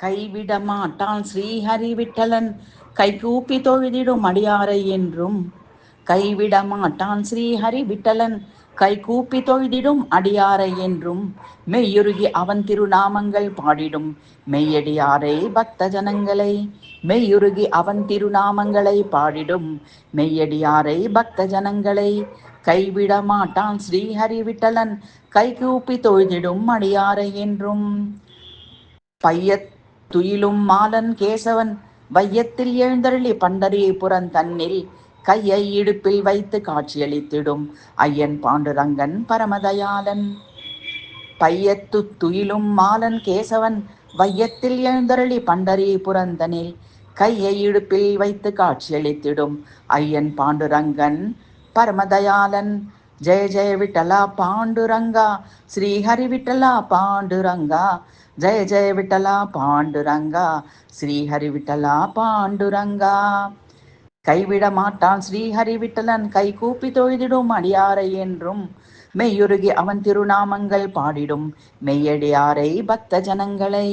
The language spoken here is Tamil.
கைவிட மாட்டான் ஸ்ரீஹரி விட்டலன் கைகூப்பி தொழுதிடும் அடியாரை என்றும். கைவிட மாட்டான் ஸ்ரீஹரி விட்டலன் கைகூப்பி தொழுதிடும் அடியாரை என்றும். மெய்யுருகி அவன் திருநாமங்கள் பாடிடும் மெய்யடியாரை பக்த ஜனங்களை. மெய்யுருகி அவன் திருநாமங்களை பாடிடும் மெய்யடியாரை பக்த ஜனங்களை. கைவிட மாட்டான் ஸ்ரீஹரி விட்டலன் கைகூப்பி தொழுதிடும் அடியாரை என்றும். பையத் துயிலும் மாலன் கேசவன் வையத்தில் எழுந்தருளி பண்டரிபுரம் தன்னில் கையை இடுப்பில் வைத்து காட்சியளித்திடும் ஐயன் பாண்டுரங்கன் பரமதயாளன். பையத்து துயிலும் மாலன் கேசவன் வையத்தில் எழுந்தருளி பண்டரிபுரந்தனில் கையை இடுப்பில் வைத்து காட்சியளித்திடும் ஐயன் பாண்டுரங்கன் பரமதயாளன். ஜெய ஜெய விட்டலா பாண்டுரங்கா ஸ்ரீஹரி விட்டலா பாண்டுரங்கா. ஜெய ஜெய விட்டலா பாண்டுரங்கா ஸ்ரீஹரி விட்டலா பாண்டுரங்கா. கைவிட மாட்டான் ஸ்ரீஹரி விட்டலன் கைகூப்பி தொழுதிடும் அடியாரை என்றும். மெய்யுருகி அவன் திருநாமங்கள் பாடிடும் மெய்யடியாரை பக்த ஜனங்களை.